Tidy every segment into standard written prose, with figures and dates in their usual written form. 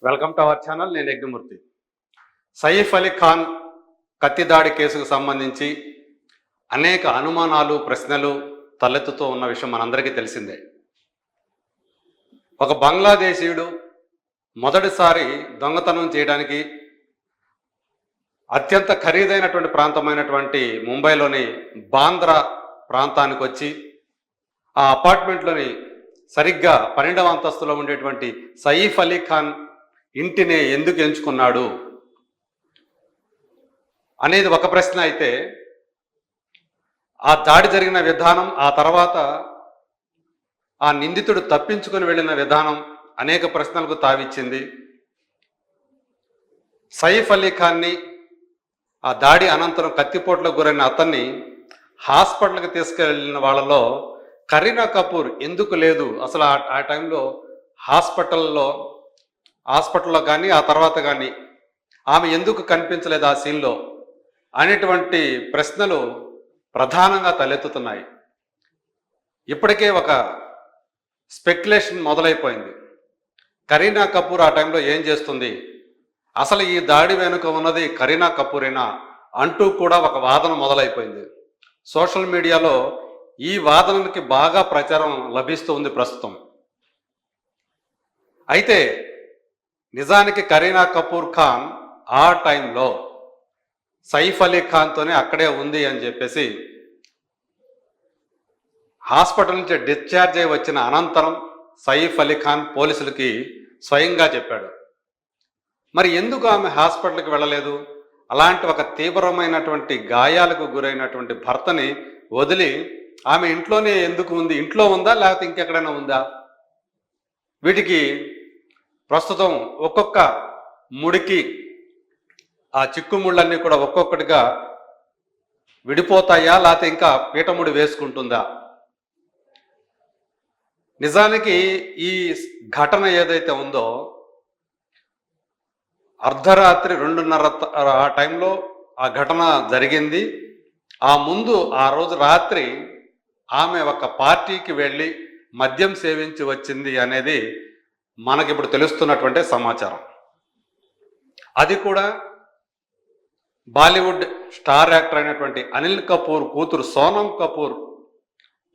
Welcome to our channel. నేను Yagnamurthy. Saif Ali Khan కత్తిదాడి కేసుకు సంబంధించి అనేక అనుమానాలు, ప్రశ్నలు తలెత్తుతూ ఉన్న విషయం మనందరికీ తెలిసిందే. ఒక బంగ్లాదేశీయుడు మొదటిసారి దొంగతనం చేయడానికి అత్యంత ఖరీదైనటువంటి ప్రాంతమైనటువంటి ముంబైలోని బాంద్రా ప్రాంతానికి వచ్చి ఆ అపార్ట్మెంట్లోని సరిగ్గా 12వ అంతస్తులో ఉండేటువంటి సయీఫ్ అలీ ఖాన్ ఇంటిని ఎందుకు ఎంచుకున్నాడు అనేది ఒక ప్రశ్న అయితే, ఆ దాడి జరిగిన విధానం, ఆ తర్వాత ఆ నిందితుడు తప్పించుకొని వెళ్ళిన విధానం అనేక ప్రశ్నలకు తావిచ్చింది. సయీఫ్ అలీ ఖాన్ని ఆ దాడి అనంతరం కత్తిపోట్లకు గురైన అతన్ని హాస్పిటల్కి తీసుకెళ్ళిన వాళ్ళలో కరీనా కపూర్ ఎందుకు లేదు, అసలు ఆ టైంలో హాస్పిటల్లో కానీ ఆ తర్వాత కానీ ఆమె ఎందుకు కనిపించలేదు ఆ సీన్లో అనేటువంటి ప్రశ్నలు ప్రధానంగా తలెత్తుతున్నాయి. ఇప్పటికే ఒక స్పెక్యులేషన్ మొదలైపోయింది. కరీనా కపూర్ ఆ టైంలో ఏం చేస్తుంది, అసలు ఈ దాడి వెనుక ఉన్నది కరీనా కపూరేనా అంటూ కూడా ఒక వాదన మొదలైపోయింది. సోషల్ మీడియాలో ఈ వాదనకి బాగా ప్రచారం లభిస్తూ ఉంది ప్రస్తుతం. అయితే నిజానికి కరీనా కపూర్ ఖాన్ ఆ టైంలో సయీఫ్ అలీ ఖాన్తోనే అక్కడే ఉంది అని చెప్పేసి హాస్పిటల్ నుంచి డిశ్చార్జ్ అయి వచ్చిన అనంతరం సయీఫ్ అలీ ఖాన్ పోలీసులకి స్వయంగా చెప్పాడు. మరి ఎందుకు ఆమె హాస్పిటల్కి వెళ్ళలేదు? అలాంటి ఒక తీవ్రమైనటువంటి గాయాలకు గురైనటువంటి భర్తని వదిలి ఆమె ఇంట్లోనే ఎందుకు ఉంది? ఇంట్లో ఉందా లేకపోతే ఇంకెక్కడైనా ఉందా? వీటికి ప్రస్తుతం ఒక్కొక్క ముడికి ఆ చిక్కుముళ్ళన్నీ కూడా ఒక్కొక్కటిగా విడిపోతాయా, లేకపోతే ఇంకా పీటముడి వేసుకుంటుందా? నిజానికి ఈ ఘటన ఏదైతే ఉందో అర్ధరాత్రి 2:30 ఆ టైంలో ఆ ఘటన జరిగింది. ఆ ముందు ఆ రోజు రాత్రి ఆమె ఒక పార్టీకి వెళ్ళి మద్యం సేవించి వచ్చింది అనేది మనకిప్పుడు తెలుస్తున్నటువంటి సమాచారం. అది కూడా బాలీవుడ్ స్టార్ యాక్టర్ అయినటువంటి అనిల్ కపూర్ కూతురు సోనం కపూర్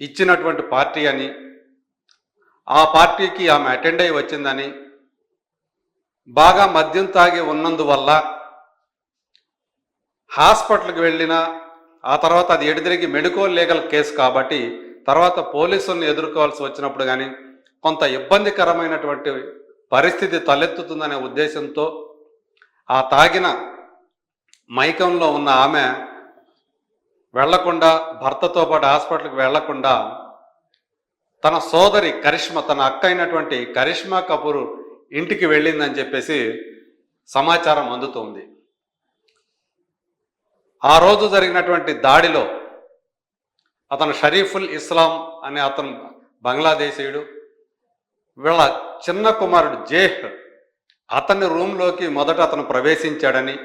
ఇచ్చినటువంటి పార్టీ అని, ఆ పార్టీకి ఆమె అటెండ్ అయి వచ్చిందని, బాగా మద్యం తాగి ఉన్నందువల్ల హాస్పిటల్కి వెళ్ళిన ఆ తర్వాత అది ఎడిదిరిగి మెడికల్ లీగల్ కేసు కాబట్టి తర్వాత పోలీసులను ఎదుర్కోవాల్సి వచ్చినప్పుడు కానీ కొంత ఇబ్బందికరమైనటువంటి పరిస్థితి తలెత్తుతుందనే ఉద్దేశంతో ఆ తాగిన మైకంలో ఉన్న ఆమె వెళ్లకుండా, భర్తతో పాటు హాస్పిటల్కి వెళ్లకుండా తన సోదరి కరిష్మా, తన అక్క అయినటువంటి కరిష్మా కపూర్ ఇంటికి వెళ్ళిందని చెప్పేసి సమాచారం అందుతోంది. ఆ రోజు జరిగినటువంటి దాడిలో అతను షరీఫుల్ ఇస్లాం అనే అతను బంగ్లాదేశీయుడు, వీళ్ళ చిన్న కుమారుడు జేహ్ అతని రూమ్లోకి మొదట అతను ప్రవేశించాడని,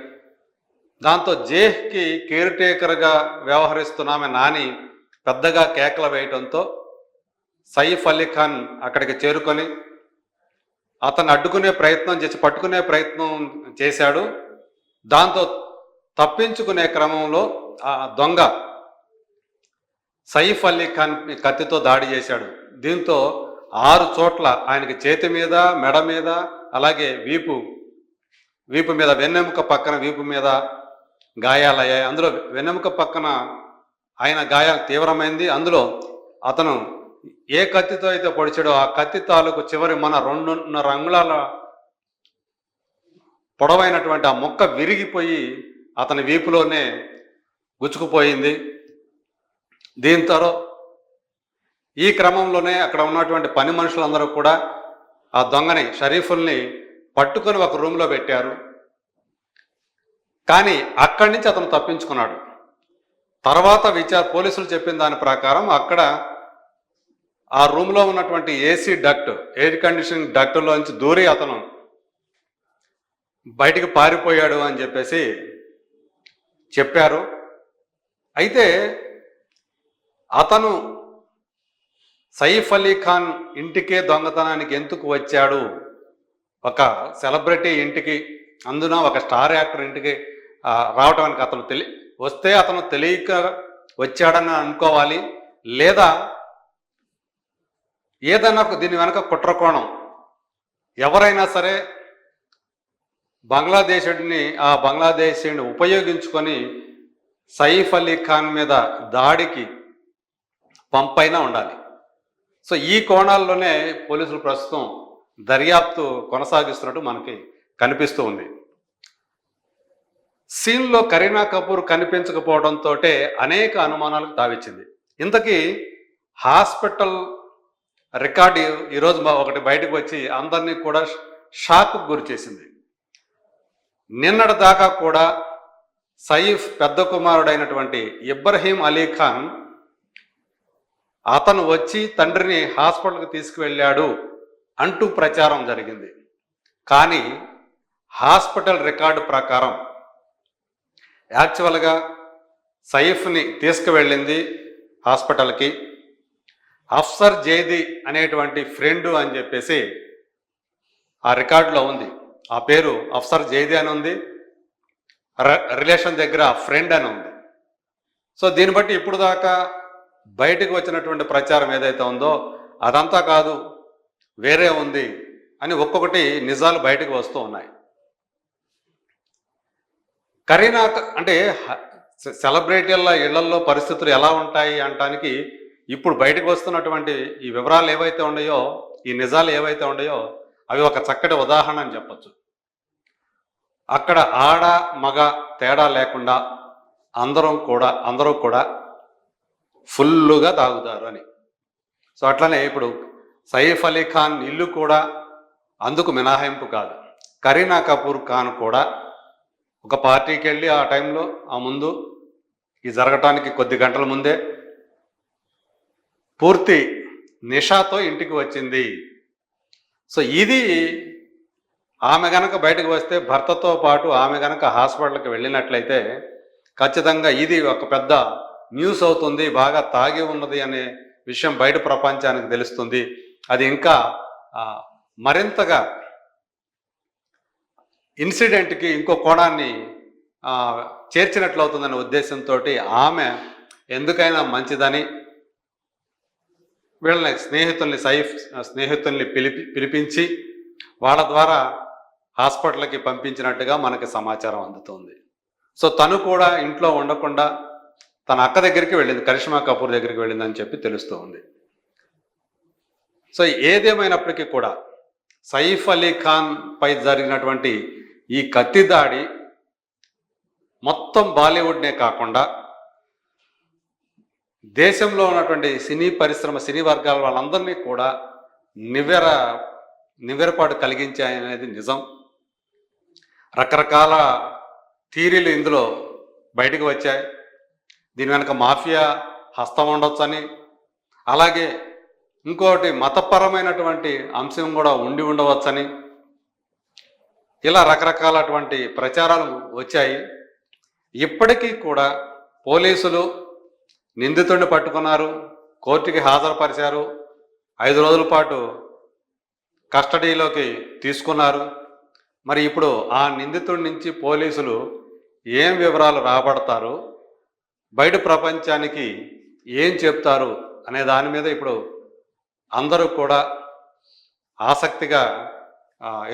దాంతో జేహ్కి కేర్ టేకర్గా వ్యవహరిస్తున్నామే నాని పెద్దగా కేకలు వేయడంతో సయీఫ్ అలీ ఖాన్ అక్కడికి చేరుకొని అతన్ని అడ్డుకునే ప్రయత్నం చేసి పట్టుకునే ప్రయత్నం చేశాడు. దాంతో తప్పించుకునే క్రమంలో ఆ దొంగ సయీఫ్ అలీ ఖాన్ కత్తితో దాడి చేశాడు. దీంతో 6 చోట్ల ఆయనకి చేతి మీద, మెడ మీద, అలాగే వీపు మీద, వెన్నెముక పక్కన వీపు మీద గాయాలయ్యాయి. అందులో వెన్నెముక పక్కన ఆయన గాయాలు తీవ్రమైంది. అందులో అతను ఏ కత్తితో అయితే పొడిచాడో ఆ కత్తి తాలూకు చివరి మన 2.5 అంగుళాల పొడవైనటువంటి ఆ మొక్క విరిగిపోయి అతని వీపులోనే గుచ్చుకుపోయింది. దీంతో ఈ క్రమంలోనే అక్కడ ఉన్నటువంటి పని మనుషులందరూ కూడా ఆ దొంగని, షరీఫుల్ని పట్టుకొని ఒక రూమ్లో పెట్టారు. కానీ అక్కడి నుంచి అతను తప్పించుకున్నాడు. తర్వాత పోలీసులు చెప్పిన దాని ప్రకారం అక్కడ ఆ రూమ్లో ఉన్నటువంటి ఏసీ డక్ట్, ఎయిర్ కండిషనింగ్ డక్ట్లోంచి దూరి అతను బయటికి పారిపోయాడు అని చెప్పేసి చెప్పారు. అయితే అతను సయీఫ్ అలీ ఖాన్ ఇంటికే దొంగతనానికి ఎందుకు వచ్చాడు ఒక సెలబ్రిటీ ఇంటికి, అందున ఒక స్టార్ యాక్టర్ ఇంటికి రావటానికి వస్తే అతను తెలియక వచ్చాడని అనుకోవాలి, లేదా ఏదైనా దీని వెనక కుట్రకోణం ఎవరైనా సరే బంగ్లాదేశీని ఉపయోగించుకొని సైఫ్ అలీ ఖాన్ మీద దాడికి పంపైనా ఉండాలి. సో ఈ కోణాల్లోనే పోలీసులు ప్రస్తుతం దర్యాప్తు కొనసాగిస్తున్నట్టు మనకి కనిపిస్తూ ఉంది. సీన్లో కరీనా కపూర్ కనిపించకపోవడంతో అనేక అనుమానాలకు తావిచ్చింది. ఇంతకీ హాస్పిటల్ రికార్డు ఈరోజు ఒకటి బయటకు వచ్చి అందరినీ కూడా షాక్కు గురి చేసింది. నిన్నటి దాకా కూడా సైఫ్ పెద్ద కుమారుడైనటువంటి ఇబ్రహీం అలీ ఖాన్ అతను వచ్చి తండ్రిని హాస్పిటల్కి తీసుకువెళ్ళాడు అంటూ ప్రచారం జరిగింది. కానీ హాస్పిటల్ రికార్డు ప్రకారం యాక్చువల్గా సైఫ్ని తీసుకువెళ్ళింది హాస్పిటల్కి అఫ్సర్ జైదీ అనేటువంటి ఫ్రెండు అని చెప్పేసి ఆ రికార్డులో ఉంది. ఆ పేరు అఫ్సర్ జైదీ అని ఉంది, రిలేషన్ దగ్గర ఫ్రెండ్ అని ఉంది. సో దీన్ని బట్టి ఇప్పుడు దాకా బయటకు వచ్చినటువంటి ప్రచారం ఏదైతే ఉందో అదంతా కాదు, వేరే ఉంది అని ఒక్కొక్కటి నిజాలు బయటకు వస్తూ ఉన్నాయి. కరీనా అంటే సెలబ్రిటీల ఇళ్లలో పరిస్థితులు ఎలా ఉంటాయి అనటానికి ఇప్పుడు బయటకు వస్తున్నటువంటి ఈ వివరాలు ఏవైతే ఉన్నాయో, ఈ నిజాలు ఏవైతే ఉన్నాయో అవి ఒక చక్కటి ఉదాహరణ అని చెప్పచ్చు. అక్కడ ఆడ మగ తేడా లేకుండా అందరూ కూడా ఫుల్లుగా తాగుతారు అని. సో అట్లనే ఇప్పుడు సైఫ్ అలీ ఖాన్ ఇల్లు కూడా అందుకు మినహాయింపు కాదు. కరీనా కపూర్ ఖాన్ కూడా ఒక పార్టీకి వెళ్ళి ఆ టైంలో ముందు ఈ జరగటానికి కొద్ది గంటల ముందే పూర్తి నిషాతో ఇంటికి వచ్చింది. సో ఇది ఆమె గనక బయటకు వస్తే, భర్తతో పాటు ఆమె గనక హాస్పిటల్కి వెళ్ళినట్లయితే ఖచ్చితంగా ఇది ఒక పెద్ద న్యూస్ అవుతుంది. బాగా తాగి ఉన్నది అనే విషయం బయట ప్రపంచానికి తెలుస్తుంది. అది ఇంకా మరింతగా ఇన్సిడెంట్కి ఇంకో కోణాన్ని చేర్చినట్లు అవుతుందనే ఉద్దేశంతో ఆమె ఎందుకైనా మంచిదని వీళ్ళని స్నేహితుల్ని పిలిపించి వాళ్ళ ద్వారా హాస్పిటల్కి పంపించినట్టుగా మనకి సమాచారం అందుతుంది. సో తను కూడా ఇంట్లో ఉండకుండా తన అక్క దగ్గరికి వెళ్ళింది, కరిష్మా కపూర్ దగ్గరికి వెళ్ళిందని చెప్పి తెలుస్తూ ఉంది. సో ఏదేమైనప్పటికీ కూడా సైఫ్ అలీ ఖాన్ పై జరిగినటువంటి ఈ కత్తి దాడి మొత్తం బాలీవుడ్నే కాకుండా దేశంలో ఉన్నటువంటి సినీ వర్గాల వాళ్ళందరినీ కూడా నివ్వెరపాటు కలిగించాయనేది నిజం. రకరకాల థీరీలు ఇందులో బయటకు వచ్చాయి. దీని వెనక మాఫియా హస్తం ఉండొచ్చని, అలాగే ఇంకోటి మతపరమైనటువంటి అంశం కూడా ఉండవచ్చని, ఇలా రకరకాలటువంటి ప్రచారాలు వచ్చాయి. ఇప్పటికీ కూడా పోలీసులు నిందితుడిని పట్టుకున్నారు, కోర్టుకి హాజరుపరిచారు, 5 రోజుల పాటు కస్టడీలోకి తీసుకున్నారు. మరి ఇప్పుడు ఆ నిందితుడి నుంచి పోలీసులు ఏం వివరాలు రాబడతారు, బయట ప్రపంచానికి ఏం చెప్తారు అనే దాని మీద ఇప్పుడు అందరూ కూడా ఆసక్తిగా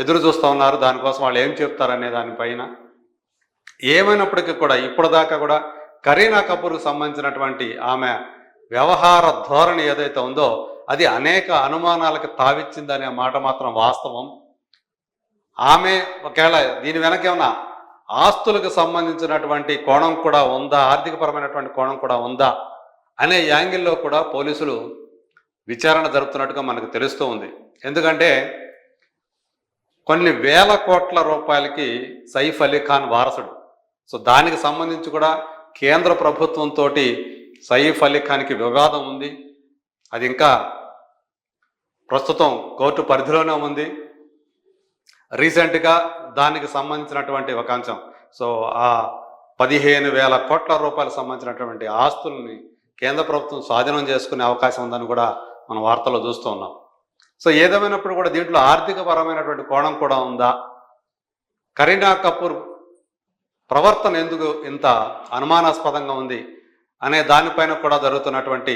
ఎదురు చూస్తూ ఉన్నారు. దానికోసం వాళ్ళు ఏం చెప్తారనే దానిపైన. ఏమైనప్పటికీ కూడా ఇప్పటిదాకా కూడా కరీనా కపూర్కు సంబంధించినటువంటి ఆమె వ్యవహార ధోరణి ఏదైతే ఉందో అది అనేక అనుమానాలకు తావిచ్చిందనే మాట మాత్రం వాస్తవం. ఆమె ఒకవేళ దీని వెనక ఏమన్నా ఆస్తులకు సంబంధించినటువంటి కోణం కూడా ఉందా, ఆర్థికపరమైనటువంటి కోణం కూడా ఉందా అనే యాంగిల్లో కూడా పోలీసులు విచారణ జరుపుతున్నట్టుగా మనకు తెలుస్తూ ఉంది. ఎందుకంటే కొన్ని వేల కోట్ల రూపాయలకి సైఫ్ అలీ ఖాన్ వారసుడు. సో దానికి సంబంధించి కూడా కేంద్ర ప్రభుత్వంతో సైఫ్ అలీ ఖాన్కి వివాదం ఉంది. అది ఇంకా ప్రస్తుతం కోర్టు పరిధిలోనే ఉంది. రీసెంట్గా దానికి సంబంధించినటువంటి ఒక అంశం, సో ఆ 15,000 కోట్ల రూపాయలకు సంబంధించినటువంటి ఆస్తుల్ని కేంద్ర ప్రభుత్వం స్వాధీనం చేసుకునే అవకాశం ఉందని కూడా మనం వార్తల్లో చూస్తూ ఉన్నాం. సో ఏదేమైనప్పుడు కూడా దీంట్లో ఆర్థికపరమైనటువంటి కోణం కూడా ఉందా, కరీనా కపూర్ ప్రవర్తన ఎందుకు ఇంత అనుమానాస్పదంగా ఉంది అనే దానిపైన కూడా జరుగుతున్నటువంటి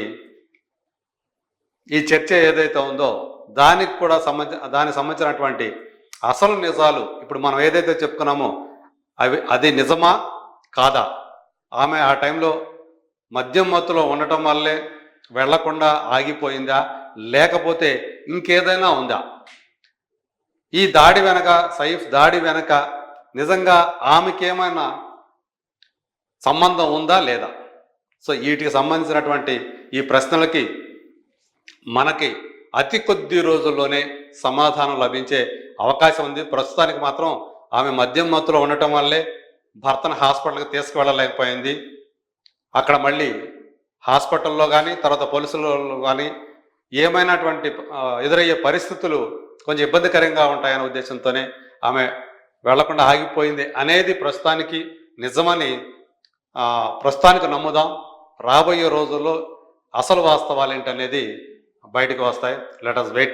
ఈ చర్చ ఏదైతే ఉందో దానికి కూడా దానికి సంబంధించినటువంటి అసలు నిజాలు ఇప్పుడు మనం ఏదైతే చెప్పుకున్నామో అది నిజమా కాదా, ఆమె ఆ టైంలో మద్యం మత్తులో ఉండటం వల్లే వెళ్లకుండా ఆగిపోయిందా, లేకపోతే ఇంకేదైనా ఉందా, ఈ దాడి వెనక సైఫ్ దాడి వెనక నిజంగా ఆమెకేమైనా సంబంధం ఉందా లేదా. సో వీటికి సంబంధించినటువంటి ఈ ప్రశ్నలకి మనకి అతి కొద్ది రోజుల్లోనే సమాధానం లభించే అవకాశం ఉంది. ప్రస్తుతానికి మాత్రం ఆమె మద్యం మత్తులో ఉండటం వల్లే భర్తను హాస్పిటల్కి తీసుకువెళ్ళలేకపోయింది. అక్కడ మళ్ళీ హాస్పిటల్లో కానీ తర్వాత పోలీసులలో కానీ ఏమైనటువంటి ఎదురయ్యే పరిస్థితులు కొంచెం ఇబ్బందికరంగా ఉంటాయనే ఉద్దేశంతోనే ఆమె వెళ్లకుండా ఆగిపోయింది అనేది ప్రస్తుతానికి నిజమని ప్రస్తుతానికి నమ్ముదాం. రాబోయే రోజుల్లో అసలు వాస్తవాలు ఏంటనేది బయటకు వస్తాయి. Let us wait and